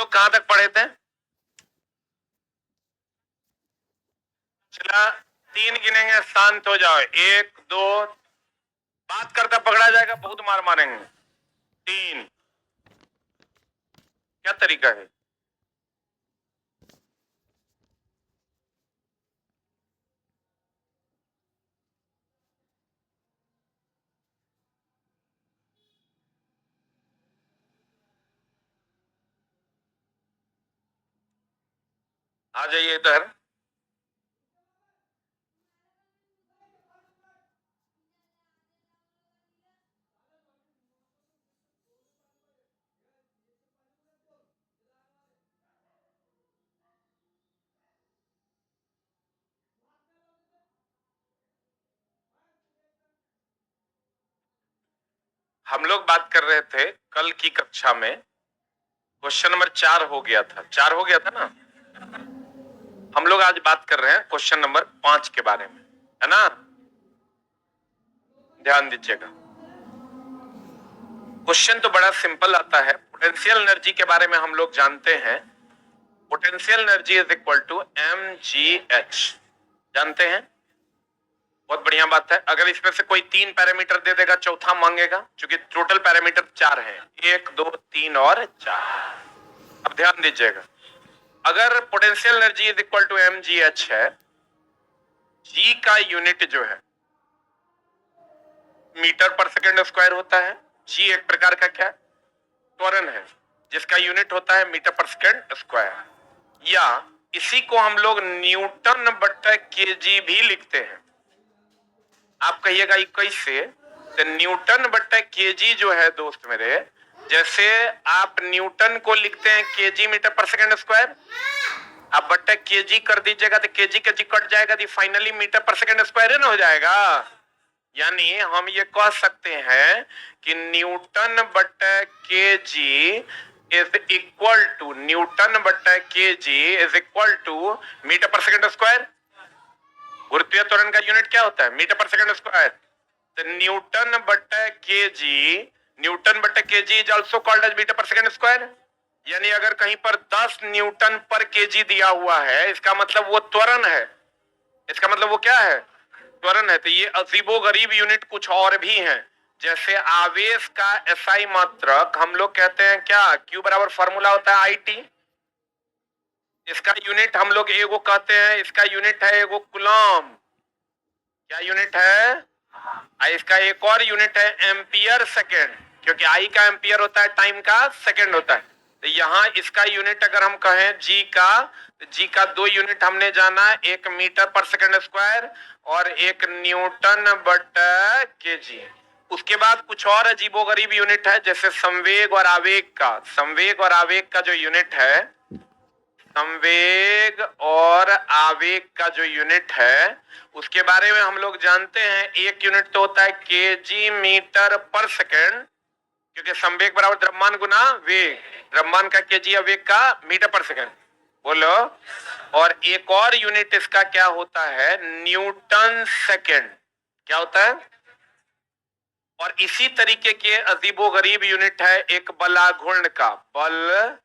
लोग कहां तक पढ़े थे? चला 3 गिनेंगे, शांत हो जाओ। 1 2, बात करता पकड़ा जाएगा, बहुत मार मारेंगे। 3। क्या तरीका है? आ जाइए इधर। हम लोग बात कर रहे थे कल की कक्षा में, क्वेश्चन नंबर 4 हो गया था। 4 हो गया था ना। हम लोग आज बात कर रहे हैं क्वेश्चन नंबर 5 के बारे में, है ना? ध्यान दीजिएगा। क्वेश्चन तो बड़ा सिंपल आता है। पोटेंशियल एनर्जी के बारे में हम लोग जानते हैं। Potential energy is equal to mgh, जानते हैं? बहुत बढ़िया बात है। अगर इसमें से कोई 3 पैरामीटर दे देगा, चौथा मांगेगा, क्योंकि टोटल पैरामीटर 4 हैं। 1 2 3 और 4। अब ध्यान दीजिएगा, अगर potential energy is equal to mgh है, g का यूनिट जो है मीटर पर सेकेंड स्क्वायर होता है। g एक प्रकार का क्या त्वरण है, जिसका यूनिट होता है मीटर पर सेकेंड स्क्वायर, या इसी को हम लोग न्यूटन बटा केजी भी लिखते हैं। आप कहिएगा 21 से, तो न्यूटन बटा केजी जो है दोस्त मेरे, जैसे आप न्यूटन को लिखते हैं KG metre per second square, आप बट्टा केजी कर दीजिएगा तो केजी केजी कट जाएगा, तो finally metre per second square ना हो जाएगा। यानी हम ये कह सकते हैं कि न्यूटन बट्टा KG is equal to, newton बट्टा KG is equal to metre per second square. गुरुत्वीय त्वरण का यूनिट क्या होता है? Metre per second square. तो न्यूटन बट्टा केजी, न्यूटन बट्टा KG is also called as metre per second square. यानी अगर कहीं पर 10 न्यूटन पर केजी दिया हुआ है, इसका मतलब वो त्वरण है। इसका मतलब वो क्या है? त्वरण है। तो ये अजीबो गरीब यूनिट कुछ और भी हैं, जैसे आवेश का एसआई मात्रक हम लोग कहते हैं क्या? Q बराबर फॉर्मूला होता है IT। इसका यूनिट हम लोग एगो कहते हैं, इसका यूनिट है एगो कूलम। क्या यूनिट है? इसका एक और यूनिट है एम्पियर सेकेंड, क्योंकि आई का एम्पियर होता है, टाइम का सेकेंड होता है। तो यहाँ इसका यूनिट अगर हम कहें जी का, तो जी का 2 यूनिट हमने जाना, एक मीटर पर सेकेंड स्क्वायर और एक न्यूटन बटा केजी। उसके बाद कुछ और अजीबोगरीब यूनिट है, जैसे संवेग और आवेग का। संवेग और आवेग का जो यूनिट है, संवेग और आवेग का जो यूनिट है, उसके बारे में हम लोग जानते हैं। एक यूनिट तो होता है केजी मीटर पर सेकेंड, क्योंकि संवेग बराबर द्रव्यमान गुना वेग, द्रव्यमान का केजी या वेग का मीटर पर सेकेंड। बोलो। और एक और यूनिट इसका क्या होता है? Newton second. क्या होता है? और इसी तरीके के अजीबोगरीब यूनिट है एक बलाघूर्ण का। बल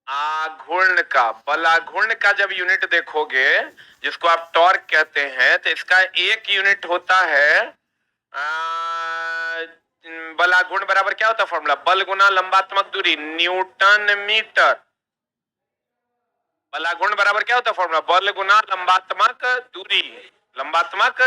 आघूर्ण का, बलाघूर्ण का जब यूनिट देखोगे, जिसको आप टॉर्क कहते हैं, तो इसका एक यूनिट होता है बलाघूर्ण बराबर क्या होता है फॉर्मूला? बल गुना लंबात्मक दूरी, न्यूटन मीटर। बलाघूर्ण बराबर क्या होता है फॉर्मूला? बल गुना लंबात्मक दूरी, लंबात्मक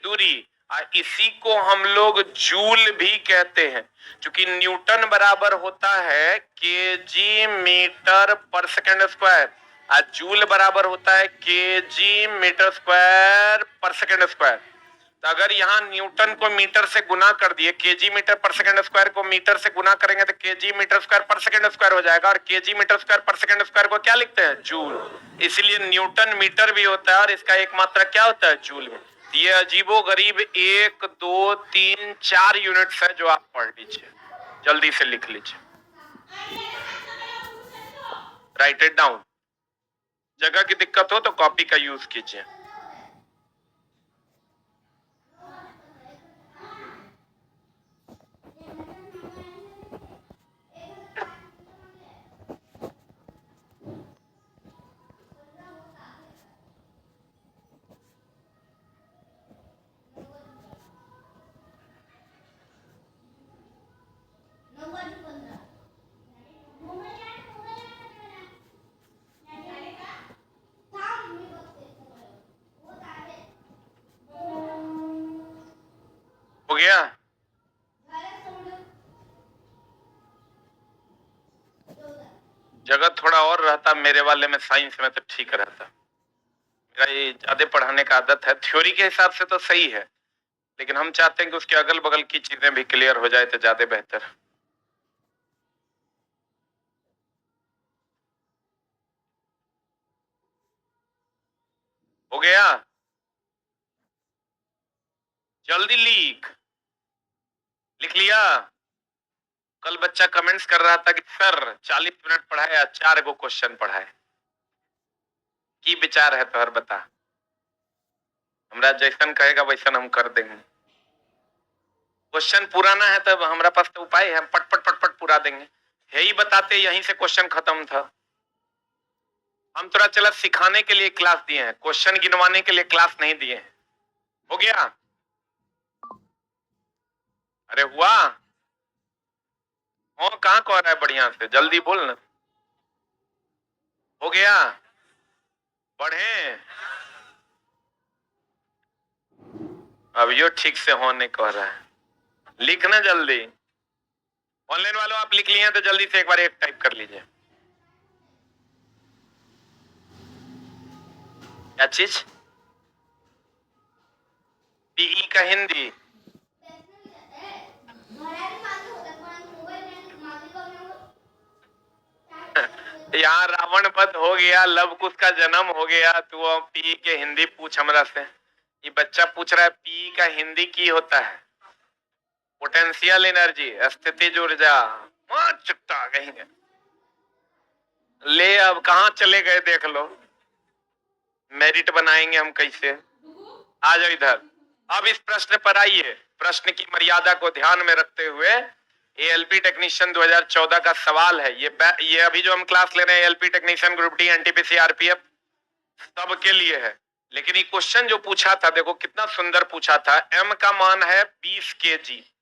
दूरी। इसी को हम लोग जूल भी कहते हैं, क्योंकि न्यूटन बराबर होता है KG metre per second square, और जूल बराबर होता है केजी मीटर स्क्वायर पर सेकेंड स्क्वायर। तो अगर यहाँ न्यूटन को मीटर से गुना कर दिए, KG metre per second square को मीटर से गुना करेंगे तो केजी मीटर स्क्वायर पर सेकेंड स्क्वायर हो जाएगा, और केजी मीटर स्क्वायर पर सेकेंड स्क्वायर को क्या लिखते हैं? जूल। इसलिए न्यूटन मीटर भी होता है और इसका एक मात्रा क्या होता है? जूल में। ये अजीबो गरीब 1 2 3 4 यूनिट्स है जो आप पढ़ लीजिए, जल्दी से लिख लीजिए, राइट इट डाउन। जगह की दिक्कत हो तो कॉपी का यूज कीजिए। हो गया? जगह थोड़ा और रहता मेरे वाले में, साइंस में, तो ठीक रहता। मेरा ये ज्यादा पढ़ाने का आदत है, थ्योरी के हिसाब से तो सही है, लेकिन हम चाहते हैं कि उसके अगल बगल की चीजें भी क्लियर हो जाए तो ज्यादा बेहतर। हो गया? जल्दी लिख लिया? कल बच्चा कमेंट्स कर रहा था कि सर 40 मिनट पढ़ाया, 4 गो क्वेश्चन पढ़ाए। की विचार है तोहर बता? हमरा जैसन कहेगा वैसन हम कर देंगे। क्वेश्चन पुराना है तब हमारा पास तो उपाय है, हम पट पट पट पट पूरा देंगे। है ही बताते यहीं से क्वेश्चन खत्म था। हम थोड़ा चला सिखाने के लिए क्लास दिए हैं, क्वेश्चन गिनवाने के लिए क्लास नहीं दिए हैं। हो गया? अरे हुआ? हाँ, कहाँ कह रहा है बढ़िया से, जल्दी बोल ना। हो गया? पढ़े? अब यो ठीक से होने कह रहा है, लिखना जल्दी। ऑनलाइन वालों आप लिख लिए हैं तो जल्दी से एक बार एक टाइप कर लीजिए। क्या चीज? पीई का हिंदी? यहाँ रावण वध हो गया, लव कुश का जन्म हो गया, तू पी के हिंदी पूछ हमरा से। ये बच्चा पूछ रहा है पी का हिंदी की होता है? पोटेंशियल एनर्जी, स्थितिज ऊर्जा। चुट्टा कहेंगे। ले अब कहाँ चले गए देख लो, मेरिट बनाएंगे हम कैसे। आ जाओ इधर। अब इस प्रश्न पर आइए। प्रश्न की मर्यादा को ध्यान में रखते हुए एएलपी टेक्नीशियन 2014 का सवाल है। ये अभी जो हम क्लास ले रहे हैं ALP technician group D NTPC RPF सबके लिए है। लेकिन ये क्वेश्चन जो पूछा था देखो कितना सुंदर पूछा था। एम का मान है 20 केजी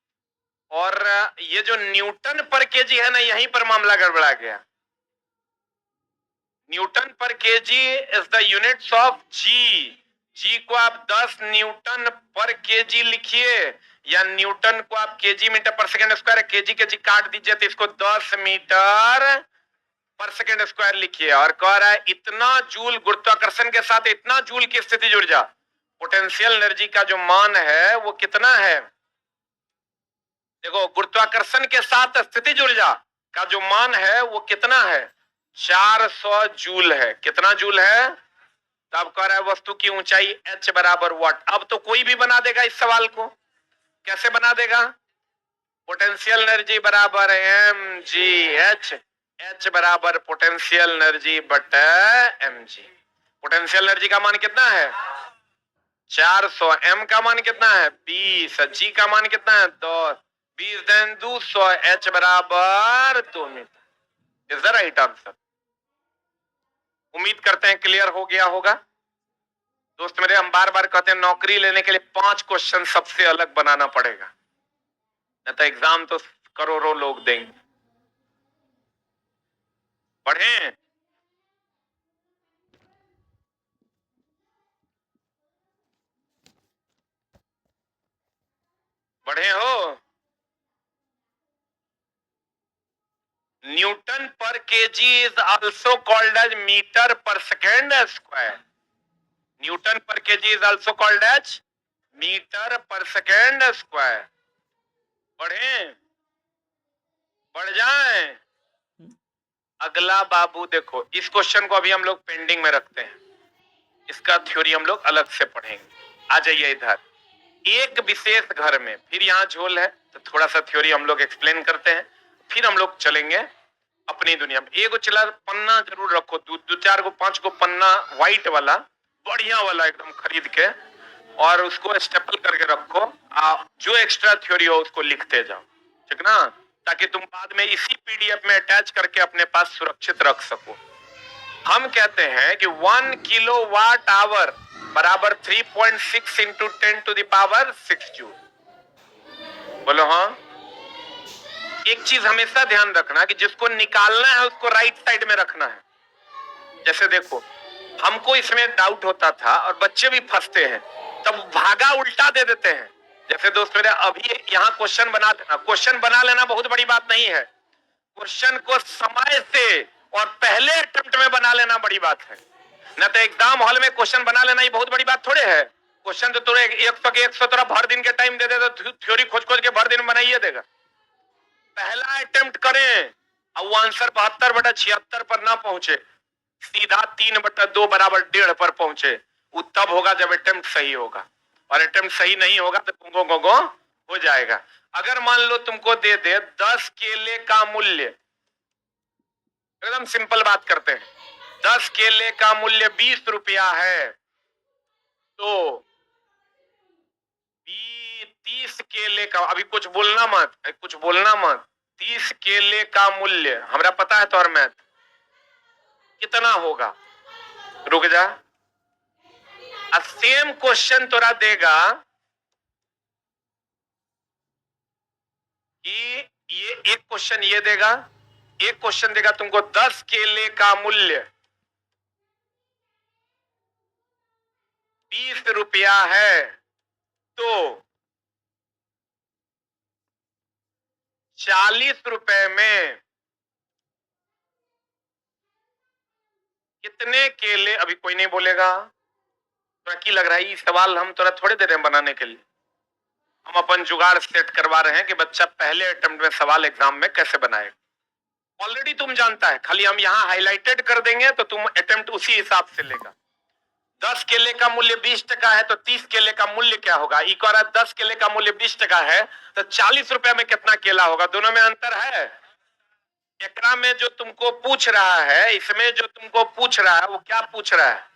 और ये जो न्यूटन पर केजी है ना, यहीं पर मामला गड़बड़ा गया। Newton per KG is the units of G को आप 10 न्यूटन पर केजी लिखिए, या न्यूटन को आप केजी मीटर पर सेकंड स्क्वायर, केजी केजी काट दीजिए तो इसको 10 मीटर पर सेकंड स्क्वायर लिखिए। और कह रहा है इतना जूल गुरुत्वाकर्षण के साथ इतना जूल की स्थितिज ऊर्जा, पोटेंशियल एनर्जी का जो मान है वो कितना है? देखो गुरुत्वाकर्षण के साथ स्थितिज ऊर्जा का जो मान है वो कितना है? 400 जूल है। कितना जूल है? तब कह रहा है वस्तु की ऊंचाई h बराबर वाट। अब तो कोई भी बना देगा इस सवाल को। कैसे बना देगा? पोटेंशियल एनर्जी बराबर एम जी एच, एच बराबर पोटेंशियल एनर्जी बटे एम जी। पोटेंशियल एनर्जी का मान कितना है? 400। एम का मान कितना है? 20। जी का मान कितना है? 10। 20 देन 200। एच बराबर 2 metre. Is the right answer. उम्मीद करते हैं क्लियर हो गया होगा। दोस्त मेरे, हम बार बार कहते हैं नौकरी लेने के लिए 5 क्वेश्चन सबसे अलग बनाना पड़ेगा, नहीं तो एग्जाम तो करोड़ों लोग देंगे। पढ़ें? पढ़े हो? Newton per KG is also called as metre per second square. Newton per KG is also called as metre per second square. पढ़ें? पढ़ जाएं? अगला बाबू देखो, इस क्वेश्चन को अभी हम लोग पेंडिंग में रखते हैं, इसका थ्योरी हम लोग अलग से पढ़ेंगे। आ जाइए इधर। एक विशेष घर में, फिर यहाँ झोल है तो थोड़ा सा थ्योरी हम लोग एक्सप्लेन करते हैं, फिर हम लोग चलेंगे अपनी दुनिया में। एगो चला पन्ना जरूर रखो, दो 4 गो 5 गो पन्ना व्हाइट वाला, बढ़िया वाला एकदम खरीद के, और उसको स्टेपल करके रखो। जो एक्स्ट्रा थ्योरी हो उसको लिखते जाओ, ठीक ना, ताकि तुम बाद में इसी पीडीएफ में अटैच करके अपने पास सुरक्षित रख सको। हम कहते हैं कि 1 किलोवाट आवर बराबर 3.6 into 10 to the power 6 joule. बोलो हाँ। एक चीज हमेशा ध्यान रखना कि जिसको निकालना है उसको राइट साइड में रखना है। जैसे देखो, हमको इसमें डाउट होता था और बच्चे भी फंसते हैं, तब भागा उल्टा दे देते हैं, जैसे दोस्त मेरे अभी यहाँ क्वेश्चन बना लेना, क्वेश्चन बना लेना बहुत बड़ी बात नहीं है, क्वेश्चन को समय से और पहले अटेम्प्ट में बना लेना बड़ी बात है। न तो एग्जाम हॉल में क्वेश्चन बना लेना ये बहुत बड़ी बात थोड़े है। क्वेश्चन तो तुझे 100 के 100 तरह भर दिन के टाइम दे दे तो थ्योरी खोज खोज के भर दिन बनाइए देगा। पहला अटेम्प्ट करें और वो आंसर 72/76 पर ना पहुंचे, सीधा 3/2 बराबर 1.5 पर पहुंचे, वो तब होगा जब अटेम्प्ट सही होगा, और अटेम्प्ट सही नहीं होगा तो गोगो गोगो हो जाएगा। अगर मान लो तुमको दे दे 10 केले का मूल्य, एकदम सिंपल बात करते हैं, 10 केले का मूल्य 20 रुपया है, तो 30 केले का, अभी कुछ बोलना मत, कुछ बोलना मत, 30 केले का मूल्य हमरा पता है तोहर मैथ कितना होगा, रुक जा, सेम क्वेश्चन तोरा देगा कि ये एक क्वेश्चन ये देगा, एक क्वेश्चन देगा तुमको 10 केले का मूल्य 20 रुपया है, तो 40 रुपए में कितने केले, अभी कोई नहीं बोलेगा, तो की लग रहा है ये सवाल हम थोड़ा थोड़े दे रहे हैं बनाने के लिए, हम अपन जुगाड़ सेट करवा रहे हैं कि बच्चा पहले अटेम्प्ट में सवाल एग्जाम में कैसे बनाए। ऑलरेडी तुम जानता है, खाली हम यहाँ हाईलाइटेड कर देंगे तो तुम अटेम्प्ट उसी हिसाब से लेगा। 10 केले का मूल्य 20 टका है तो 30 केले का मूल्य क्या होगा, एक और 10 केले का मूल्य 20 टका है तो 40 रुपए में कितना केला होगा, दोनों में अंतर है। एकरा में जो तुमको पूछ रहा है, इसमें जो तुमको पूछ रहा है वो क्या पूछ रहा है,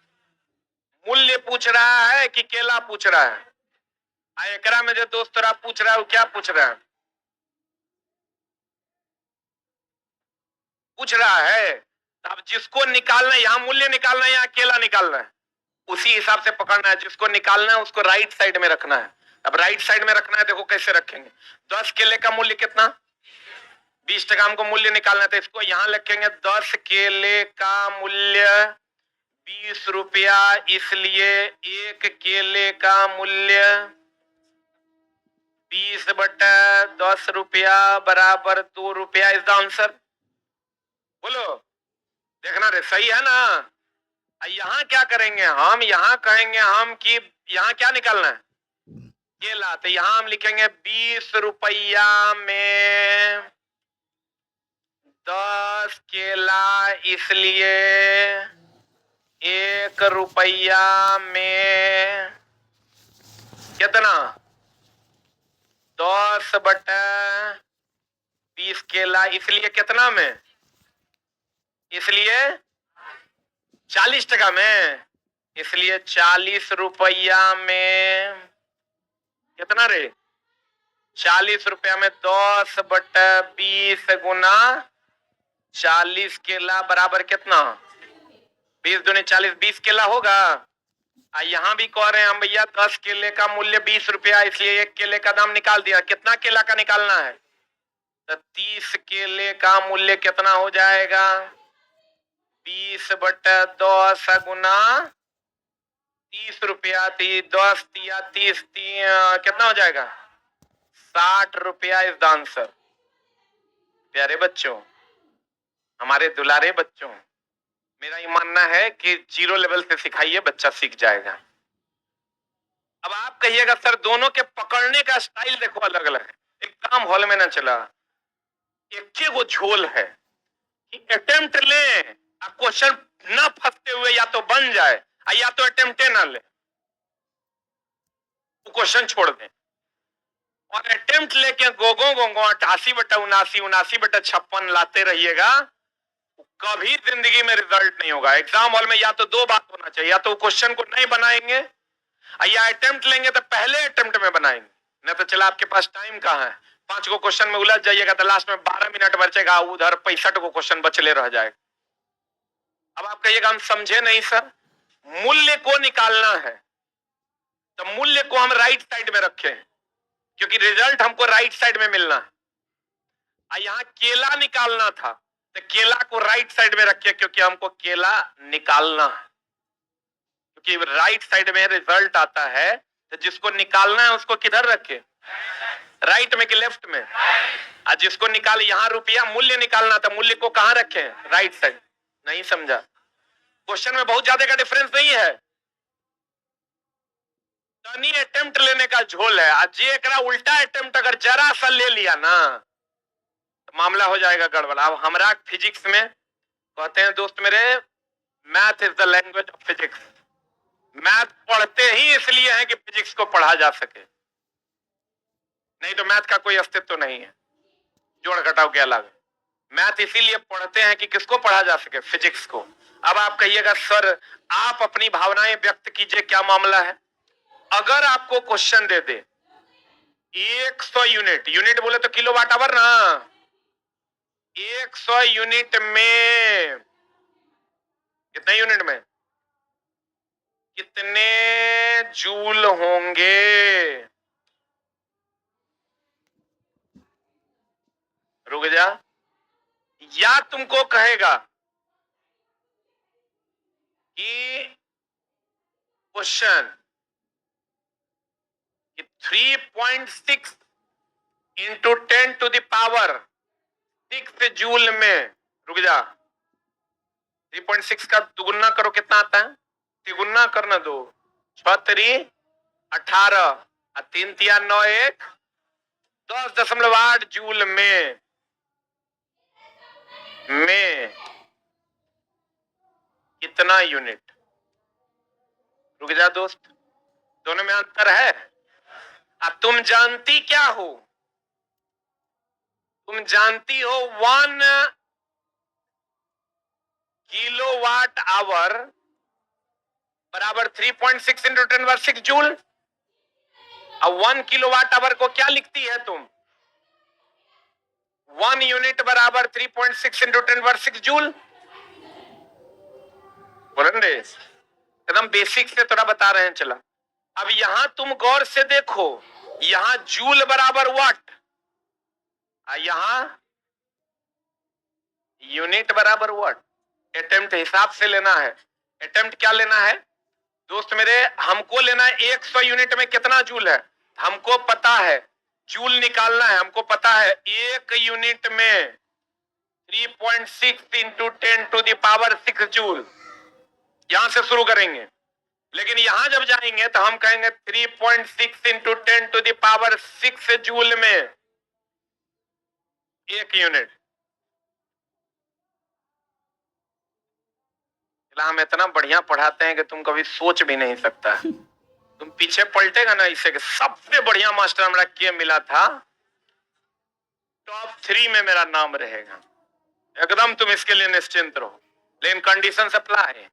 मूल्य पूछ रहा है कि केला पूछ रहा है। एकरा में जो दोस्त तोरा पूछ रहा है वो क्या पूछ रहा है, पूछ रहा है। अब जिसको निकालना है, यहाँ मूल्य निकालना है, यहाँ केला निकालना है, उसी हिसाब से पकड़ना है, जिसको निकालना है उसको राइट साइड में रखना है। अब राइट साइड में रखना है, देखो कैसे रखेंगे, 10 केले का मूल्य कितना 20 टका, हमको मूल्य निकालना है तो इसको यहां लिखेंगे 10 केले का मूल्य 20 रुपया, इसलिए एक केले का मूल्य 20/10 रुपया बराबर 2 रुपया इज द आंसर। बोलो, देखना रे सही है ना। यहाँ क्या करेंगे हम, यहाँ कहेंगे हम कि यहाँ क्या निकालना है, केला, तो यहाँ हम लिखेंगे 20 रुपया में 10 केला, इसलिए 1 रुपया में कितना 10/20 केला, इसलिए कितना में, इसलिए 40 टका में, इसलिए 40 रुपया में कितना रे, 40 रुपया में 10/20 गुना 40 केला बराबर कितना, 20 दूनी 40, 20 केला होगा। यहाँ भी कह रहे हैं हम भैया 10 केले का मूल्य 20 रुपया, इसलिए एक केले का दाम निकाल दिया, कितना केला का निकालना है, तो 30 केले का मूल्य कितना हो जाएगा, 20/10 गुना 30 रुपया, 10 या 30 कितना हो जाएगा 60 रुपया इज द आंसर। प्यारे बच्चों, हमारे दुलारे बच्चों, मेरा ये मानना है कि 0 लेवल से सिखाइए, बच्चा सीख जाएगा। अब आप कहिएगा सर दोनों के पकड़ने का स्टाइल देखो अलग अलग है, एग्जाम हॉल में ना चला, एक वो झोल है कि अटेम्प्ट ले, क्वेश्चन ना फंसते हुए या तो बन जाए या तो अटेम्प्ट ना ले, वो क्वेश्चन छोड़ दें, और अटेम्प्ट लेके गोगो गोगो 88/79 79/56 लाते रहिएगा, कभी जिंदगी में रिजल्ट नहीं होगा। एग्जाम हॉल में या तो 2 बात होना चाहिए, या तो क्वेश्चन को नहीं बनाएंगे या अटेम्प्ट लेंगे तो पहले अटेम्प्ट में बनाएंगे, नहीं तो चला आपके पास टाइम कहाँ है, 5 को क्वेश्चन में उलझ जाइएगा तो लास्ट में 12 मिनट बचेगा, उधर 65 को क्वेश्चन बचले रह जाएगा। अब आप कहिएगा हम समझे नहीं सर, मूल्य को निकालना है तो मूल्य को हम राइट साइड में रखें, क्योंकि रिजल्ट हमको राइट साइड में मिलना है। यहाँ केला निकालना था तो केला को राइट साइड में रखिए, क्योंकि हमको केला निकालना है, क्योंकि राइट साइड में रिजल्ट आता है तो जिसको निकालना है उसको किधर रखे, राइट में कि लेफ्ट में? आज जिसको निकाल, यहां रुपया मूल्य निकालना था, मूल्य को कहां रखे, राइट साइड। नहीं समझा? क्वेश्चन में बहुत ज्यादा का डिफरेंस नहीं है, तनी अटेम्प्ट लेने का झोल है। आज ये एकरा उल्टा अटेम्प्ट अगर जरा सा ले लिया ना तो मामला हो जाएगा गड़बड़। अब हमरा फिजिक्स में कहते हैं दोस्त मेरे, math is the language of physics. Math पढ़ते ही इसलिए है कि फिजिक्स को पढ़ा जा सके, नहीं तो मैथ का कोई अस्तित्व नहीं है, जोड़ घटाव के अलावा। मैथ इसीलिए पढ़ते हैं कि किसको पढ़ा जा सके, फिजिक्स को। अब आप कहिएगा सर आप अपनी भावनाएं व्यक्त कीजिए, क्या मामला है? अगर आपको क्वेश्चन दे दे 100 यूनिट, यूनिट बोले तो किलोवाट आवर ना, 100 यूनिट में कितने यूनिट में कितने जूल होंगे? रुक जा, या तुमको कहेगा कि question 3.6 into 10 to the power 6 joule में, रुक जा, 3.6 का दुगुना करो, कितना आता है? तिगुना करना, 2 6 3 18 3 3 9 1 10.8 जूल में कितना यूनिट? रुक जा दोस्त, दोनों में अंतर है। अब तुम जानती क्या हो? तुम जानती हो 1 किलोवाट आवर बराबर 3.6 इंटू 10⁻6 जूल। अब 1 किलोवाट आवर को क्या लिखती है तुम? 1 यूनिट बराबर 3.6 इंटू 10⁻6 जूल। बोलेंगे एकदम बेसिक से थोड़ा बता रहे हैं, चला। अब यहां तुम गौर से देखो, यहां जूल बराबर वाट, यहां यूनिट बराबर वाट। अटेम्प्ट हिसाब से लेना है। अटेम्प्ट क्या लेना है दोस्त मेरे? हमको लेना है 100 यूनिट में कितना जूल है, हमको पता है। जूल निकालना है, हमको पता है 1 यूनिट में 3.6 into 10 to the power 6 joule. यहां से शुरू करेंगे, लेकिन यहां जब जाएंगे तो हम कहेंगे 3.6 into 10 to the power 6 joule में 1 यूनिट। हम इतना बढ़िया पढ़ाते हैं कि तुम कभी सोच भी नहीं सकता। तुम पीछे पलटेगा ना इसे कि सबसे बढ़िया मास्टर हमारा के मिला था, टॉप 3 में मेरा नाम रहेगा, एकदम तुम इसके लिए निश्चिंत रहो। लेकिन कंडीशन अप्लाई है,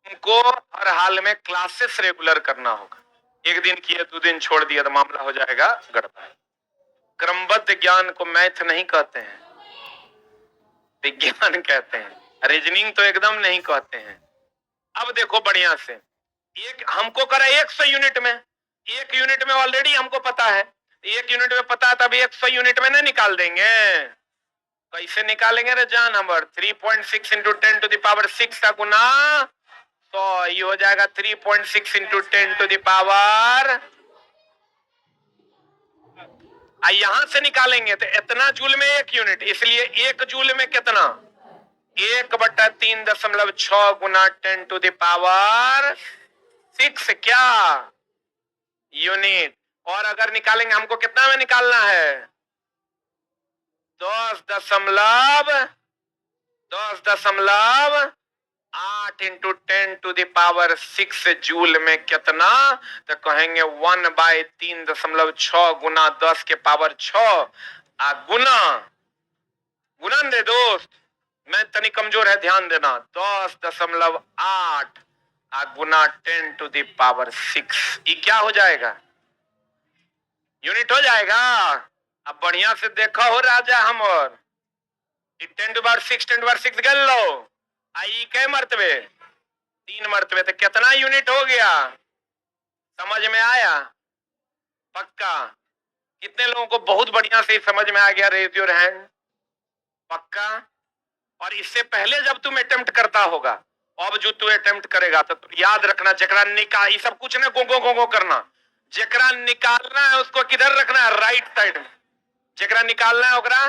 तुमको हर हाल में क्लासेस रेगुलर करना होगा। एक दिन किए 2 दिन छोड़ दिया तो मामला हो जाएगा गड़बड़। क्रमबद्ध ज्ञान को मैथ नहीं कहते हैं, विज्ञान कहते हैं। रीजनिंग तो एकदम नहीं कहते हैं। अब देखो बढ़िया से, एक हमको करा 100 यूनिट में, 1 यूनिट में ऑलरेडी हमको पता है, 1 यूनिट में पता है, तब 100 यूनिट में नहीं निकाल देंगे। कैसे निकालेंगे रे जान हमर? 3.6 इंटू 10 टू द पावर 6 का गुना 100, ये हो जाएगा 3.6 इंटू 10 टू द पावर। यहां से निकालेंगे तो इतना जूल में 1 यूनिट, इसलिए 1 जूल में कितना? 1/3.6 गुना 10 टू द पावर 6 क्या यूनिट। और अगर निकालेंगे हमको कितना में निकालना है? 10.8 into 10 to the power 6 joule में कितना? तो कहेंगे 1/3.6 गुना 10 के पावर 6 गुना गुणन दे दोस्त, मैं तनी कमजोर है, ध्यान देना। 10.8 गुना 10 टू द पावर 6, ये क्या हो जाएगा? यूनिट हो जाएगा। अब बढ़िया से देखा हो राजा हमर, 10 टू पावर 6 10 टू पावर 6 गल लो, आई के मर्तबे 3 मर्तबे, तो कितना यूनिट हो गया? समझ में आया? पक्का? कितने लोगों को बहुत बढ़िया से समझ में आ गया? Raise your hand. पक्का? और इससे पहले जब तुम अटेम्प्ट करता होगा अब जो तू अटेम्प्ट करेगा तो याद रखना, जकरा निकाल, ये सब कुछ ना गो गो करना, जकरा निकालना है उसको किधर रखना है, राइट साइड में। जकरा निकालना है ओकरा,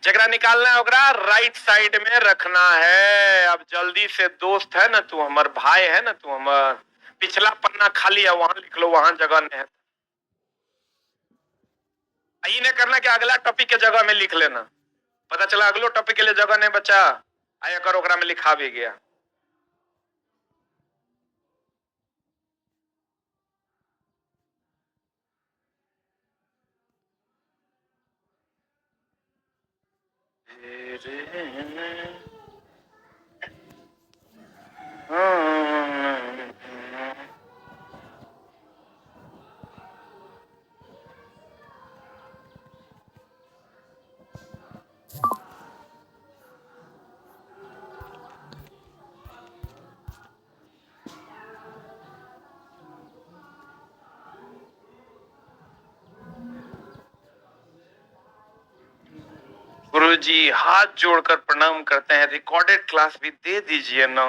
जकरा निकालना है ओकरा राइट साइड में रखना है। अब जल्दी से, दोस्त है ना तू, हमार भाई है ना तू, हमार पिछला पन्ना खाली है, वहां लिख लो, वहां जगह नहीं है। ये नहीं करना कि अगला टॉपिक के जगह में लिख लेना, पता चला अगलो टॉपिक के लिए जगह नहीं बचा, आया कर ओकरा में लिखा भी गया। गुरुजी हाथ जोड़कर प्रणाम करते हैं, रिकॉर्डेड क्लास भी दे दीजिए ना।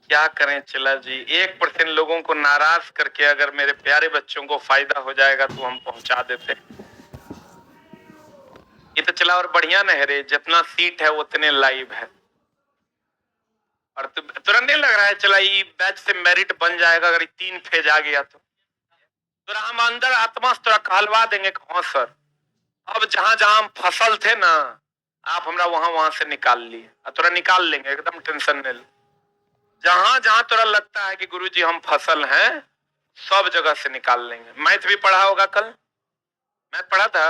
क्या करें चिल्ला जी, 1% लोगों को नाराज करके अगर मेरे प्यारे बच्चों को फायदा हो जाएगा तो हम पहुंचा देते हैं। ये तो चला और बढ़िया नहीं रे, जितना सीट है उतने लाइव है। और तुरंत नहीं लग रहा है चला ये बैच से मेरिट बन जाएगा अगर 3 फेज आ गया तो तुरा हम अंदर आत्मा से तुरा कहलवा देंगे कि हाँ सर, अब जहां जहां हम फसल थे ना, आप हमरा वहां वहां से निकाल लिए, तुरा निकाल लेंगे, एकदम टेंशन नहीं ले। जहां जहां तुरा लगता है कि गुरुजी हम फसल हैं, सब जगह से निकाल लेंगे। मैथ भी पढ़ा होगा कल, मैथ पढ़ा था,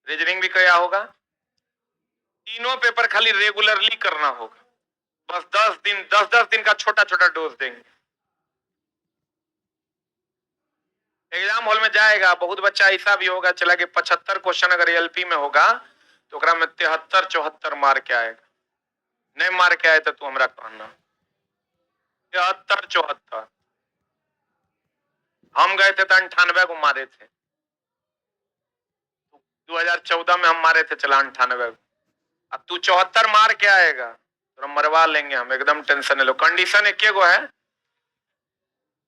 रीजनिंग भी किया होगा, तीनों पेपर खाली रेगुलरली करना होगा। बस 10 दिन का छोटा छोटा डोज देंगे। एग्जाम हॉल में जाएगा, बहुत बच्चा ऐसा भी होगा चला कि 75 क्वेश्चन अगर एलपी में होगा तो ओकरा में 73-74 मार के आएगा, नहीं मार के आए तो तू हमरा कहना। 73-74 हम गए थे तो 98 को मारे थे, 2014 में हम मारे थे चला 98 को, अब तू 74 मार के आएगा तो मरवा लेंगे हम, एकदम टेंशन लो। कंडीशन एक गो है,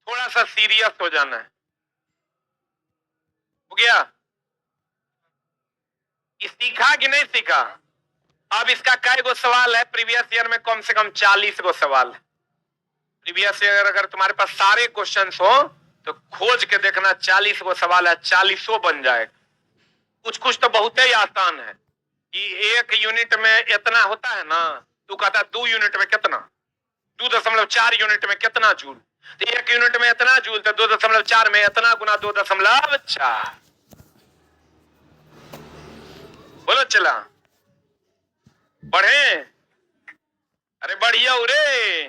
थोड़ा सा सीरियस हो जाना है। हो गया? सीखा कि नहीं सीखा? अब इसका कई गो सवाल है, प्रीवियस ईयर में कम से कम 40 गो सवाल है। प्रीवियस ईयर अगर तुम्हारे पास सारे क्वेश्चन हो तो खोज के देखना, 40 गो सवाल है, 40 बन जाएगा। कुछ कुछ तो बहुत ही आसान है कि 1 यूनिट में इतना होता है ना, तू कहता 2 यूनिट में कितना, 2.4 यूनिट में कितना जूल, तो 1 यूनिट में इतना जूल, तो 2.4 में इतना गुना 2.4। बोलो चला बढ़े, अरे बढ़िया रे,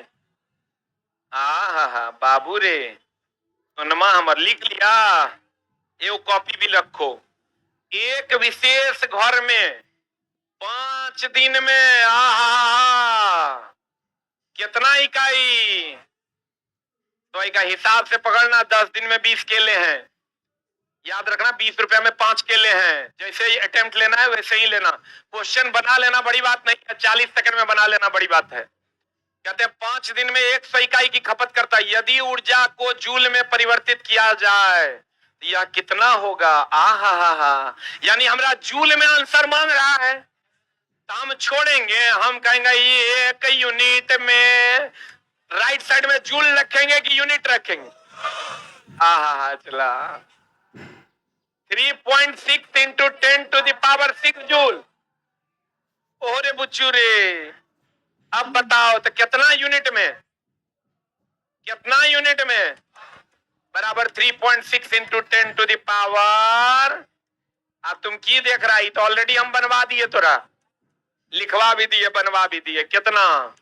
हा बाबू रे, सुनमा हमर लिख लिया, एगो कॉपी भी रखो। एक विशेष घर में 5 दिन में कितना इकाई, तो इका हिसाब से पकड़ना, 10 दिन में 20 केले हैं, याद रखना 20 रुपया में 5 केले हैं। जैसे ही अटेम्प्ट लेना है वैसे ही लेना, क्वेश्चन बना लेना बड़ी बात नहीं है, 40 सेकंड में बना लेना बड़ी बात है। कहते हैं 5 दिन में 100 इकाई की खपत करता है, यदि ऊर्जा को जूल में परिवर्तित किया जाए यह कितना होगा, यानी हमारा जूल में आंसर मांग रहा है, तो हम छोड़ेंगे, हम कहेंगे ये 1 यूनिट में राइट साइड में जूल रखेंगे कि यूनिट रखेंगे। चला 3.6 इंटू 10⁻⁶ जूल। ओरे बुच्चू रे, अब बताओ तो कितना यूनिट में, कितना यूनिट में, बराबर 3.6 इंटू 10⁻। अब तुम की देख रहा है, तो ऑलरेडी हम बनवा दिए, तोरा लिखवा भी दिए, बनवा भी दिए, कितना,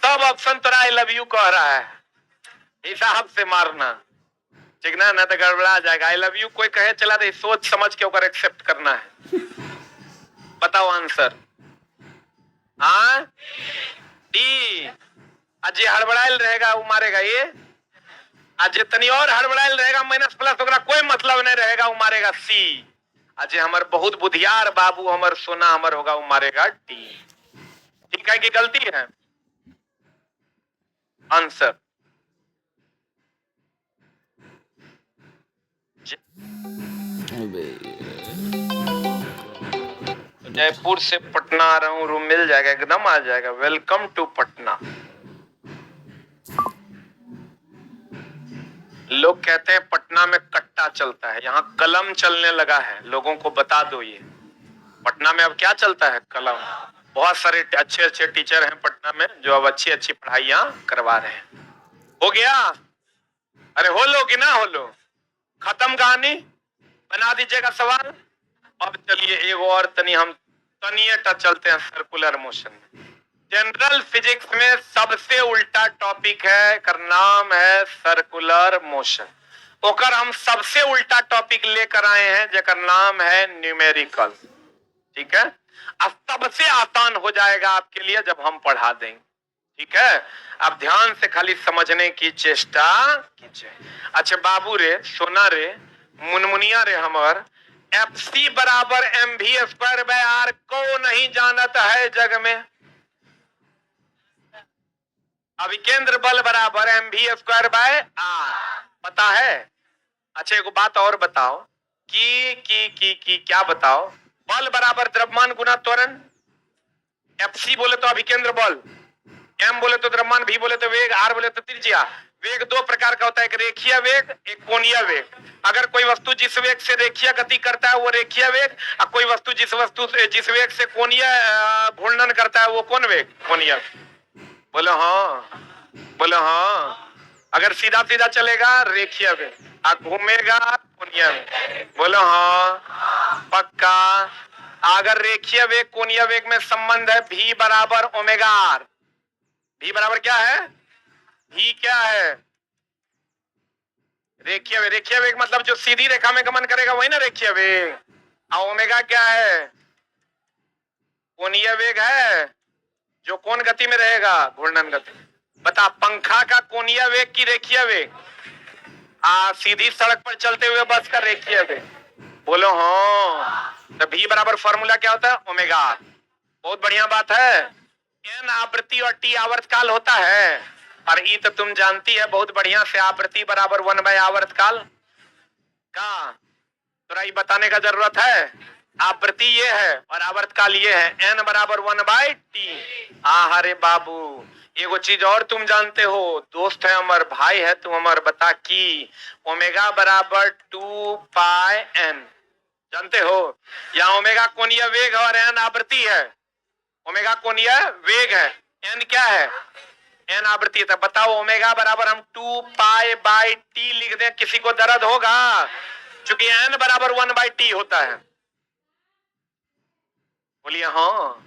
सब ऑप्शन तोरा आई लव यू कह रहा है, हिसाब से मारना, ठीक ना, ना तो गड़बड़ा जाएगा। आई लव यू कोई कहे चला तो सोच समझ के ऊपर एक्सेप्ट करना है। बताओ आंसर, हाँ डी। आज ये हड़बड़ाइल रहेगा वो मारेगा ये, आज जितनी और हड़बड़ाइल रहेगा माइनस प्लस होगा कोई मतलब नहीं रहेगा वो मारेगा सी। आज हमार बहुत बुधियार बाबू हमर सोना हमर होगा वो मारेगा डी। ठीक है कि गलती है? आंसर जयपुर से पटना आ रहा हूँ, रूम मिल जाएगा, एकदम आ जाएगा। Welcome to Patna. लोग कहते हैं पटना में कट्टा चलता है, यहाँ कलम चलने लगा है। लोगों को बता दो ये पटना में अब क्या चलता है, कलम। बहुत सारे अच्छे अच्छे टीचर हैं पटना में जो अब अच्छी अच्छी पढ़ाइयाँ करवा रहे हैं। हो गया? अरे हो लो कि ना हो लो, खत्म कहानी, बना दीजिएगा सवाल। अब चलिए एक और हम तनिएटा चलते हैं सर्कुलर मोशन में। जनरल फिजिक्स में सबसे उल्टा टॉपिक है, कर नाम है सर्कुलर मोशन। ओकर हम सबसे उल्टा टॉपिक लेकर आए हैं जेकर नाम है न्यूमेरिकल। ठीक है, अब सबसे आसान हो जाएगा आपके लिए जब हम पढ़ा देंगे। ठीक है, आप ध्यान से खाली समझने की चेष्टा कीजिए। अच्छा बाबू रे, सोना रे, मुनमुनिया रे, हमर FC बराबर mv स्क्वायर बाय आर को नहीं जानत है जग में। अभिकेंद्र बल बराबर mv स्क्वायर बाय आर पता है? अच्छा एक बात और बताओ कि क्या बताओ, बल बराबर द्रव्यमान गुना त्वरण। FC बोले तो अभिकेंद्र बल, M बोले तो द्रव्यमान, V बोले तो वेग, R बोले तो त्रिज्या। वेग दो प्रकार का होता है, एक रेखीय वेग, एक कोणीय वेग। अगर कोई वस्तु जिस वेग से रेखीय गति करता है वो रेखीय वेग, और कोई वस्तु जिस वेग से कोणीय घूर्णन करता है वो कौन वेग, कोणीय। बोलो हाँ, बोलो हाँ। अगर सीधा सीधा चलेगा रेखीय वेग, और घूमेगा कोणीय वेग। बोलो हाँ पक्का। अगर रेखीय वेग कोणीय वेग में संबंध है V बराबर ओमेगा आर। V बराबर क्या है, V क्या है, रेखीय वेग। रेखीय वेग मतलब जो सीधी रेखा में गमन करेगा वही ना रेखीय वेग। और ओमेगा क्या है, कोणीय वेग है जो कौन गति में रहेगा, घूर्णन गति। बता पंखा का कोणीय वेग की रेखीय वेग, सीधी सड़क पर चलते हुए बस का रेखीय वेग। बोलो हाँ। तो V बराबर फॉर्मूला क्या होता है, ओमेगा। बहुत बढ़िया बात है। N आवृत्ति और T आवर्तकाल होता है, और E तो तुम जानती है बहुत बढ़िया से, आवृत्ति बराबर 1/, आवर्तकाल का थोड़ा ये बताने का जरूरत है। आवृत्ति ये है और आवर्तकाल ये है, N बराबर 1/T। अरे बाबू एगो चीज और तुम जानते हो, दोस्त है अमर, भाई है तुम अमर, बता कि ओमेगा बराबर 2πN जानते हो। यहाँ ओमेगा कोणीय वेग है और N आवृत्ति है। ओमेगा कोणीय वेग है, N क्या है, N आवृत्ति है। बताओ ओमेगा बराबर हम 2π/T लिख दें, किसी को दर्द होगा? क्योंकि N बराबर 1/T होता है। बोलिए हाँ,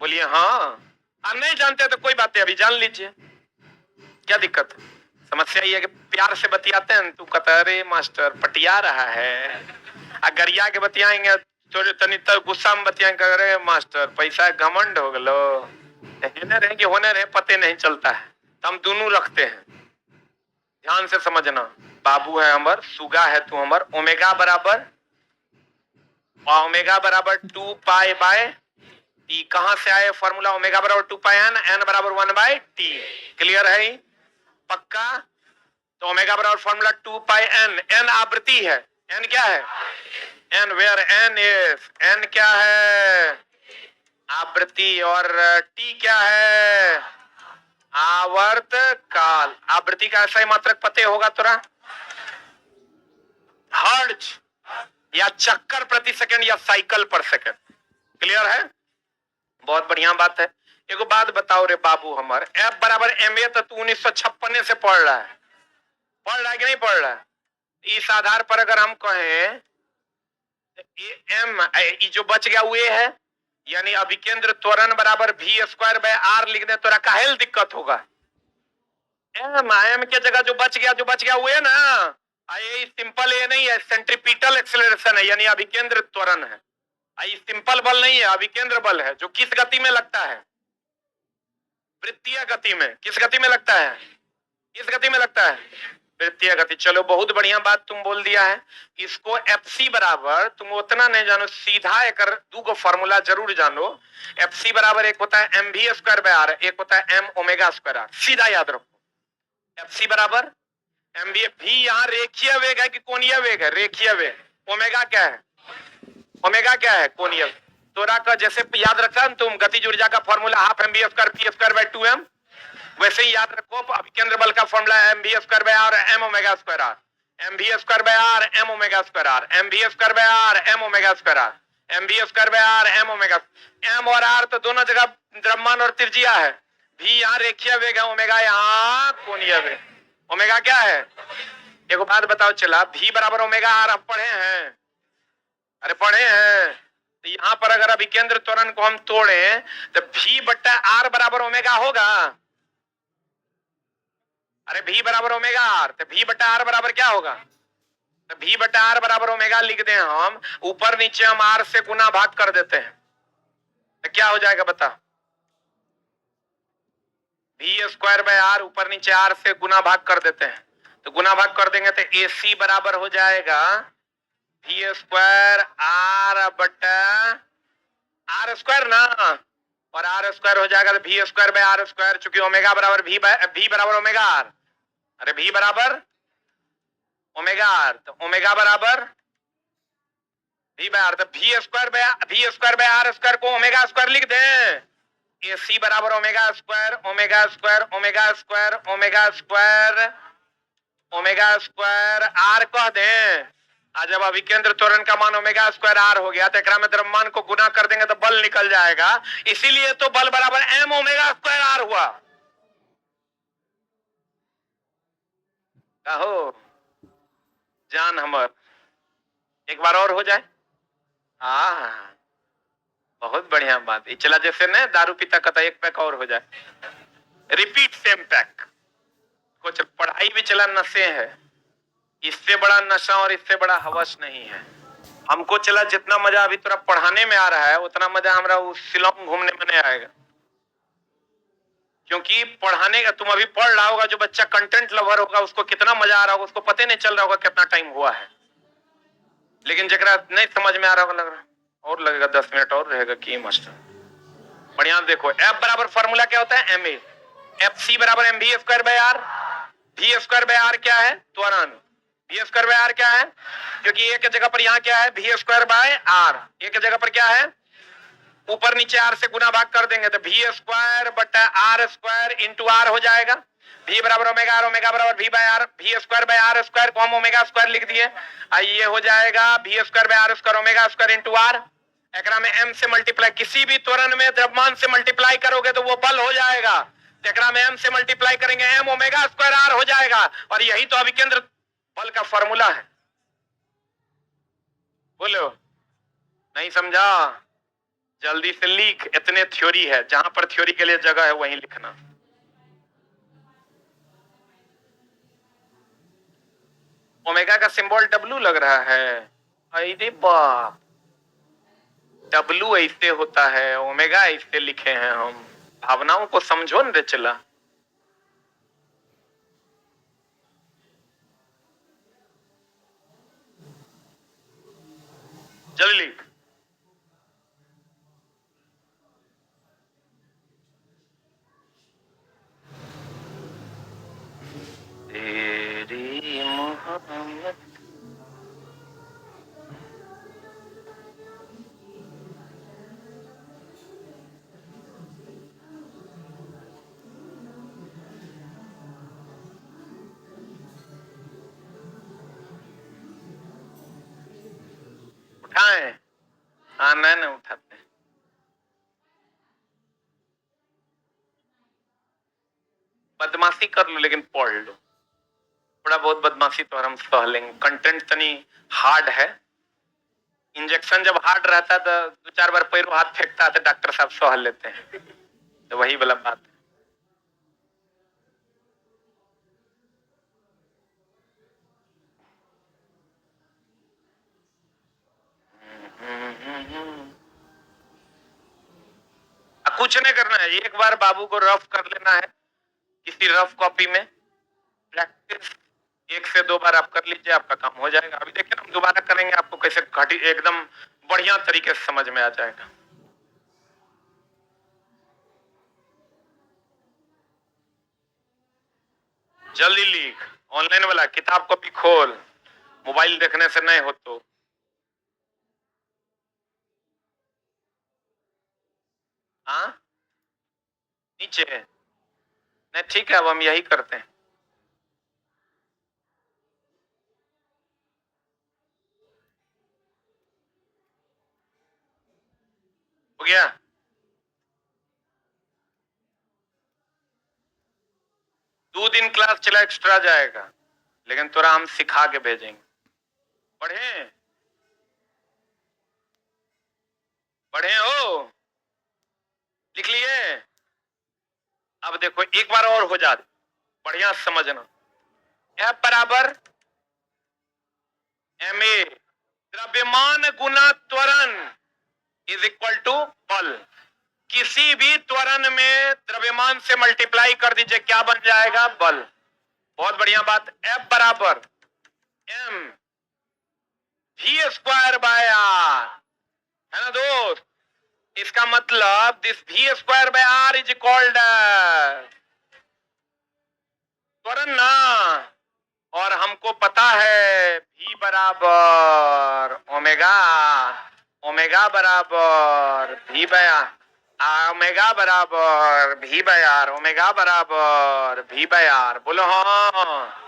बोलिए हाँ। आप नहीं जानते तो कोई बात नहीं, अभी जान लीजिए, क्या दिक्कत है। समस्या ये है कि प्यार से बतियाते हैं, तू कहता अरे मास्टर पटिया रहा है, गरिया के बतियाएंगे तो तनी गुस्सा में बतियाएंगे, अरे मास्टर पैसा घमंड हो गलो, होने रहे कि होने रहे पते नहीं चलता है। तो हम दोनों रखते हैं, ध्यान से समझना। बाबू है अमर, सुगा है तू अमर, ओमेगा बराबर 2π/T। कहां से आए फॉर्मूला, ओमेगा बराबर 2πN, N बराबर 1/T। क्लियर है पक्का? तो ओमेगा बराबर फॉर्मूला 2πN, N आवृत्ति है, N क्या है, N where N is, N क्या है, आवृत्ति, और T क्या है, आवर्तकाल। आवृत्ति का ऐसा ही मात्रक पते होगा तोरा, हर्ट्ज या चक्कर प्रति सेकंड या साइकिल पर सेकंड। क्लियर है, बहुत बढ़िया बात है। एगो बात बताओ रे बाबू हमारे, F बराबर MA तो तू 1956 से पढ़ रहा है कि नहीं पढ़ रहा है? इस आधार पर अगर हम कहें M जो बच गया वो है, यानी अभिकेंद्र त्वरण बराबर V²/R लिख दे तो काहेल दिक्कत होगा। M के जगह जो बच गया वो है ना, ये सिंपल ये नहीं है, सेंट्रीपिटल एक्सेलरेशन है, यानी अभिकेंद्र त्वरण है। ये सिंपल बल नहीं है, अभिकेंद्र बल है जो किस गति में लगता है, वृत्तीय गति में। किस गति में लगता है? किस गति में लगता है? वृत्तीय गति। चलो बहुत बढ़िया बात तुम बोल दिया है। इसको एफसी बराबर, तुम उतना नहीं जानो, सीधा एक दो को फॉर्मूला जरूर जानो। एफसी बराबर एक होता है M V square by R, एक होता है एम ओमेगा स्क्वायर आर। सीधा याद रखो। एफसी बराबर एम वी। भी यहाँ रेखीय वेग है कि कोणीय वेग है? रेखीय वेग। ओमेगा क्या है? ओमेगा क्या है? कोणीय। तोरा का जैसे याद रखा है तुम गतिज ऊर्जा का formula half M V square P square by 2m, वैसे ही याद रखो अभिकेंद्र बल का formula M V square by R M omega square R. M V square by R M omega square R. M V square by R M omega square R. M V square by R M omega. M और R तो दोनों जगह द्रव्यमान और त्रिज्या है। भी यहाँ रेखीय वेग है, ओमेगा यहाँ कोणीय वेग। ओमेगा क्या है? एक बात बताओ, चला भी बराबर ओमेगा आर आप पढ़े हैं? अरे पढ़े हैं। तो यहाँ पर अगर अभिकेंद्र त्वरण को हम तोड़े तो भी बट्टा आर बराबर ओमेगा होगा। अरे भी बराबर ओमेगा आर, तो भी बटा आर बराबर क्या होगा? तो भी बटा आर बराबर ओमेगा लिख दें हम, ऊपर नीचे हम आर से गुना भाग कर देते हैं, तो क्या हो जाएगा बता? भी स्क्वायर बाय आर ऊपर नीचे आर से गुना भाग कर देते हैं, तो गुना भाग कर देंगे तो ए सी बराबर हो जाएगा भी स्क्वायर आर बटा आर स्क्वायर ना, और आर स्क्वायर हो जाएगा तो भी स्क्वायर बाय आर स्क्वायर, चूंकि ओमेगा बराबर भी बराबर ओमेगा आर। अरे भी बराबर ओमेगा आर, तो ओमेगा बराबर भी बाय आर, तो भी स्क्वायर बाय आर स्क्वायर को ओमेगा स्क्वायर लिख दें। ए सी बराबर omega square omega square omega square omega square omega square R कह दें। आज जब अभिकेंद्र त्वरण का मान ओमेगा स्क्वायर आर हो गया तो एकरा में द्रव्यमान को गुना कर देंगे तो बल निकल जाएगा, इसीलिए तो बल बराबर एम ओमेगा स्क्वायर आर हुआ। कहो जान हमर एक बार और हो जाए। हाँ बहुत बढ़िया बात। चला जैसे न दारू पीता कहता एक पैक और हो जाए, रिपीट सेम पैक। कुछ पढ़ाई भी चला नशे है, इससे बड़ा नशा और इससे बड़ा हवस नहीं है। हमको चला जितना मजा अभी तोरा पढ़ाने में आ रहा है उतना मजा हमरा उस शिलोंग घूमने में नहीं आएगा, क्योंकि पढ़ाने का तुम अभी पढ़ रहा होगा, जो बच्चा कंटेंट लवर होगा उसको कितना मजा आ रहा होगा, उसको पता नहीं चल रहा होगा कितना टाइम हुआ है। लेकिन जरा नहीं समझ में आ रहा होगा, लग रहा और लगेगा 10 मिनट और रहेगा कि मास्टर। बढ़िया देखो, एफ बराबर फॉर्मूला क्या होता है? M A. एफ सी बराबर M V square by R. V square by R क्या है? त्वरण। वी स्क्वायर बाय आर क्या है? क्योंकि एक जगह पर यहाँ क्या है? V square by R. एक जगह पर क्या है? ऊपर नीचे आर से गुना भाग कर देंगे तो वी स्क्वायर बटा आर स्क्वायर इंटू आर हो जाएगा। वी बराबर ओमेगा आर, ओमेगा बराबर V by R, V square by R square को हम ओमेगा स्क्वायर लिख दिए। ये हो जाएगा V square by R square omega square into R. एकरा में m से मल्टीप्लाई, किसी भी त्वरण में द्रव्यमान से मल्टीप्लाई करोगे तो वो बल हो जाएगा। एकरा में m से मल्टीप्लाई करेंगे m ओमेगा स्क्वायर आर हो जाएगा, और यही तो अभिकेंद्र बल का फॉर्मूला है। बोलो नहीं समझा? जल्दी से लिख, इतने थ्योरी है, जहां पर थ्योरी के लिए जगह है वहीं लिखना। ओमेगा का सिंबल डब्लू लग रहा है। अरे बाप, डब्लू ऐसे होता है, ओमेगा ऐसे लिखे हैं हम। भावनाओं को समझो न रे चला। जल्दी लिख। तेरी मोहब्बत उठाए? हाँ नहीं नहीं उठाते। बदमाशी कर लो लेकिन पढ़ लो। थोड़ा बहुत बदमाशी तो हम सह लेंगे, कंटेंट तनी हार्ड है। इंजेक्शन जब हार्ड रहता है तो 2-4 बार पैरों हाथ फेंकता है तो डॉक्टर साहब सह लेते हैं, तो वही वाला बात है। कुछ नहीं करना है, एक बार बाबू को रफ कर लेना है किसी रफ कॉपी में, प्रैक्टिस 1 से 2 बार आप कर लीजिए, आपका काम हो जाएगा। अभी देखिए हम दोबारा करेंगे, आपको कैसे घटी एकदम बढ़िया तरीके से समझ में आ जाएगा। जल्दी लिख, ऑनलाइन वाला किताब कॉपी खोल, मोबाइल देखने से नहीं हो तो। हाँ नीचे नहीं, ठीक है, अब हम यही करते हैं। हो गया? 2 दिन क्लास चला एक्स्ट्रा जाएगा, लेकिन थोड़ा हम सिखा के भेजेंगे। पढ़े पढ़े हो, लिख लिए? अब देखो एक बार और हो जाए, बढ़िया समझना। F बराबर ma, द्रव्यमान गुना त्वरण इज इक्वल टू बल। किसी भी त्वरण में द्रव्यमान से मल्टीप्लाई कर दीजिए, क्या बन जाएगा? बल। बहुत बढ़िया बात। F बराबर m v square by R, है ना दोस्त? इसका मतलब this v square by R is called त्वरण ना, और हमको पता है v बराबर ओमेगा, ओमेगा बराबर v बाय आर, ओमेगा बराबर v बाय आर, ओमेगा बराबर v बाय आर। बोलो हाँ।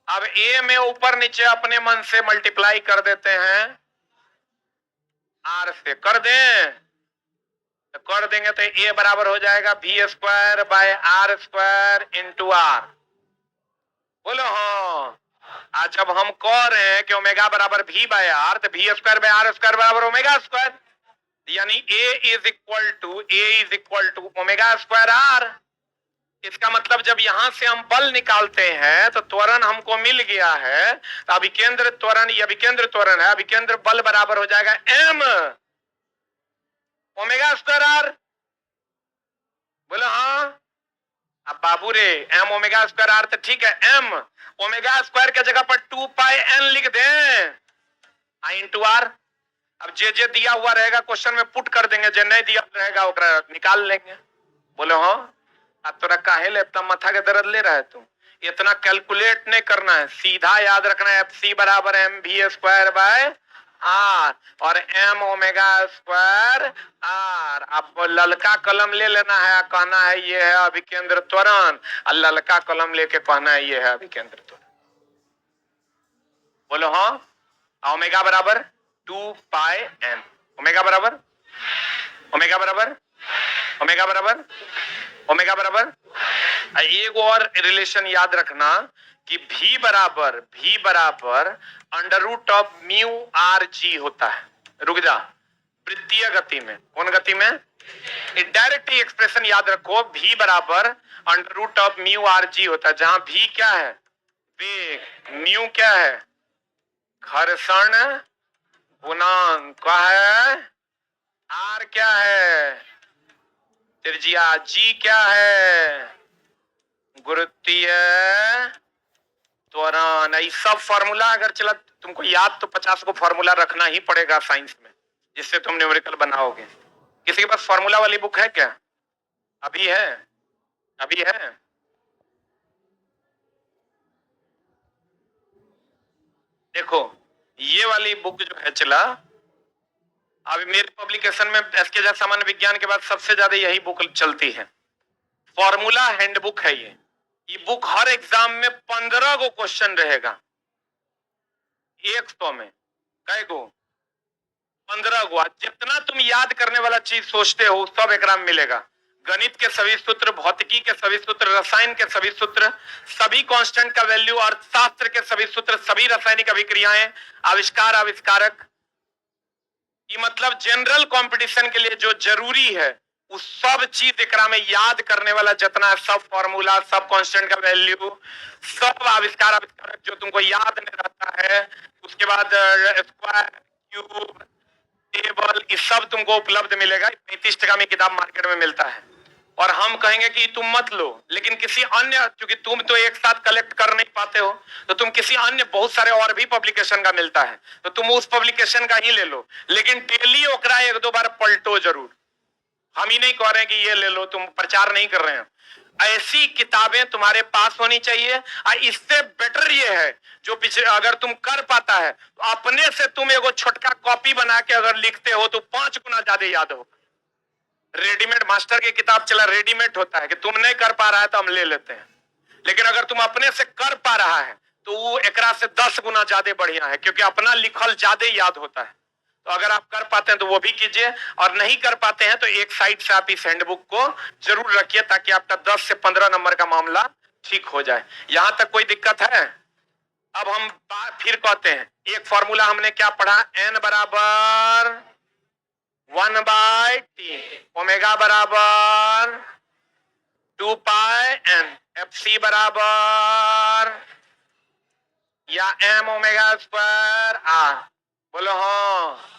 अब a में ऊपर नीचे अपने मन से मल्टीप्लाई कर देते हैं, r से कर दें तो कर देंगे तो a बराबर हो जाएगा v square by R square into R. बोलो हाँ। आज जब हम कह रहे हैं कि ओमेगा बराबर v बाय आर, तो v square by R square बराबर ओमेगा स्क्वायर, यानी a is equal to omega square R. इसका मतलब जब यहां से हम बल निकालते हैं तो त्वरण हमको मिल गया है, तो अभिकेंद्र त्वरण, ये अभिकेंद्र त्वरण है, अभिकेंद्र बल बराबर हो जाएगा m ओमेगा स्क्वायर आर। बोलो हाँ। अब बाबू रे m ओमेगा स्क्वायर आर तो ठीक है, m ओमेगा स्क्वायर के जगह पर 2 पाई n लिख दें, आई इंटू आर। अब जे दिया हुआ रहेगा क्वेश्चन में पुट कर देंगे, जो नहीं दिया रहेगा ओकरा निकाल लेंगे। बोलो हाँ। अब तोरा काहे ले इतना माथा के दर्द ले रहा है तू? इतना कैलकुलेट नहीं करना है, सीधा याद रखना है एफ सी बराबर M V square by R और एम ओमेगा स्क्वायर आर। अब ललका कलम ले लेना है, कहना है ये है अभिकेंद्र त्वरण, और ललका कलम लेके कहना है ये है अभिकेंद्र त्वरण। बोलो हाँ। ओमेगा बराबर 2 पाई एन, ओमेगा बराबर ओमेगा बराबर ओमेगा बराबर ओमेगा बराबर। एक और रिलेशन याद रखना कि v बराबर under root of mu R G होता है। रुक जा, वृत्तीय गति में, कौन गति में? डायरेक्ट एक्सप्रेशन याद रखो, v बराबर under root of mu R G होता है, जहां v क्या है? वेग, म्यू क्या है? घर्षण गुणांक क्या है? आर क्या है? त्रिज्या, जी क्या है? गुरुत्वीय त्वरण। ये सब फॉर्मूला अगर चला तुमको याद, तो 50 को फॉर्मूला रखना ही पड़ेगा साइंस में, जिससे तुम न्यूमेरिकल बनाओगे। किसी के पास फॉर्मूला वाली बुक है क्या? अभी है? अभी है? देखो ये वाली बुक जो है चला, अभी मेरे पब्लिकेशन में एसके झा सामान्य विज्ञान के बाद सबसे ज्यादा यही बुक चलती है। फॉर्मूला हैंडबुक है ये बुक हर एग्जाम में 15 गो क्वेश्चन रहेगा, 100 में कै गो? 15 गो। जितना तुम याद करने वाला चीज सोचते हो सब एकराम मिलेगा। गणित के सभी सूत्र, भौतिकी के सभी सूत्र, रसायन के सभी सूत्र, सभी कांस्टेंट का वैल्यू, अर्थशास्त्र के सभी सूत्र, सभी रासायनिक अभिक्रियाएं, आविष्कार, आविष्कारक, ये मतलब जनरल कंपटीशन के लिए जो जरूरी है उस सब चीज एकरा में याद करने वाला जितना है, सब फॉर्मूला, सब कांस्टेंट का वैल्यू, सब आविष्कार, आविष्कारक जो तुमको याद नहीं रहता है, उसके बाद स्क्वायर, क्यूब, टेबल, ये सब तुमको उपलब्ध मिलेगा। 35 टका में किताब मार्केट में मिलता है। और हम कहेंगे कि तुम मत लो, लेकिन किसी अन्य, क्योंकि तुम तो एक साथ कलेक्ट कर नहीं पाते हो, तो तुम किसी अन्य बहुत सारे और भी पब्लिकेशन का मिलता है, तो तुम उस पब्लिकेशन का ही ले लो, लेकिन डेली ओकरा एक दो बार पलटो जरूर। हम ही नहीं कह रहे हैं कि ये ले लो, तुम प्रचार नहीं कर रहे हैं। ऐसी किताबें तुम्हारे पास होनी चाहिए। और इससे बेटर ये है, जो पिछले अगर तुम कर पाता है तो अपने से तुम एगो छोटका कॉपी बना के अगर लिखते हो तो 5 गुना ज्यादा याद होगा। रेडीमेड मास्टर की किताब चला, रेडीमेड होता है कि तुम नहीं कर पा रहा है तो हम ले लेते हैं, लेकिन अगर तुम अपने से कर पा रहा है तो वो एकरा से 10 गुना ज्यादा बढ़िया है, क्योंकि अपना लिखल ज्यादा याद होता है। तो अगर आप कर पाते हैं तो वो भी कीजिए, और नहीं कर पाते हैं तो एक साइड से आप इस हैंडबुक को जरूर रखिए, ताकि आपका 10 से 15 नंबर का मामला ठीक हो जाए। यहां तक कोई दिक्कत है? अब हम फिर कहते हैं, एक फॉर्मूला हमने क्या पढ़ा, n बराबर 1/t, ओमेगा बराबर 2πn, fc बराबर या m ओमेगा स्क्वायर r। बोलो हाँ।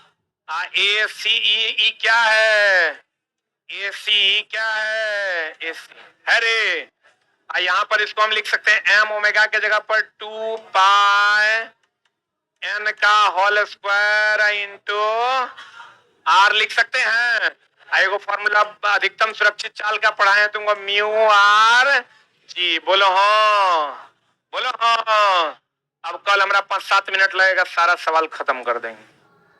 ए सी ई क्या है? ए सी क्या है? ए सी है रे। यहाँ पर इसको हम लिख सकते हैं m ओमेगा के जगह पर 2π n का होल स्क्वायर इंटू r लिख सकते हैं। एगो फॉर्मूला अधिकतम सुरक्षित चाल का पढ़ाए हैं तुमको, म्यू आर जी। बोलो हाँ, बोलो हाँ। अब कल हमारा 5-7 मिनट लगेगा, सारा सवाल खत्म कर देंगे।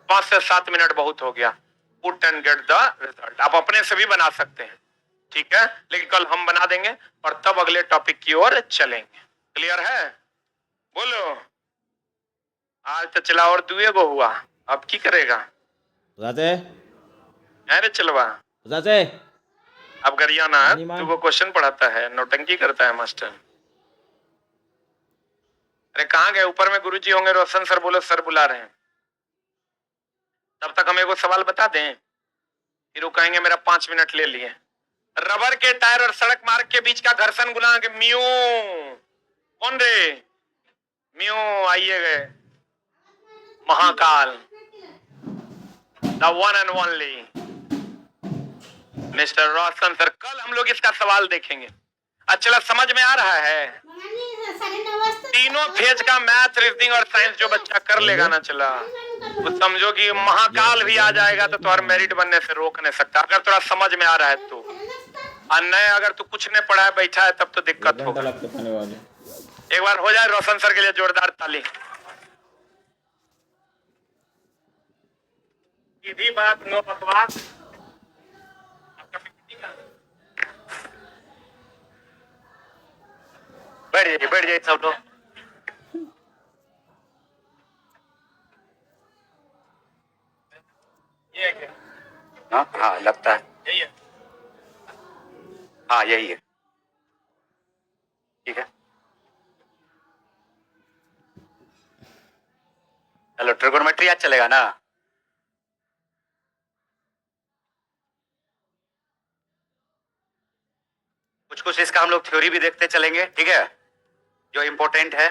5 से 7 मिनट बहुत हो गया। Put and get the result आप अपने से भी बना सकते हैं, ठीक है, लेकिन कल हम बना देंगे और तब अगले टॉपिक की ओर चलेंगे। क्लियर है? बोलो। आज तो चला और दुए गो हुआ, अब की करेगा? अरे चलवा अब गरियाना है, तू को क्वेश्चन पढ़ाता है, नौटंकी करता है मास्टर। अरे कहाँ गए? ऊपर में गुरुजी होंगे, रोशन सर बोलो सर बुला रहे हैं। तब तक हम एगो सवाल बता दें, फिर वो कहेंगे मेरा 5 मिनट ले लिए। रबर के टायर और सड़क मार्ग के बीच का घर्षण गुणांक म्यू, कौन रे? म्यू आइए गए Mahakal, the one and only mister Roshan sir. कल हम लोग इसका सवाल देखेंगे। अच्छा समझ में आ रहा है? तीनों फेज का मैथ, रीजनिंग और साइंस जो बच्चा कर लेगा ना, चला वो समझो कि महाकाल भी आ जाएगा तो तुम्हारा मेरिट बनने से रोक नहीं सकता, अगर थोड़ा समझ में आ रहा है तो। और नहीं, अगर तू कुछ नहीं पढ़ा है, बैठा है, तब तो दिक्कत होगा। एक बार हो जाए रोशन सर के लिए जोरदार ताली। सीधी बात, नो बकवास। बैठ जाइए सब लोग। ये क्या? हाँ लगता है यही है। हाँ यही है, ठीक है। चलो ट्रिगोनोमेट्री आज चलेगा ना? कुछ इसका हम लोग थ्योरी भी देखते चलेंगे, ठीक है, जो इंपॉर्टेंट है।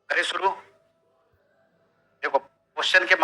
करें शुरू। देखो क्वेश्चन के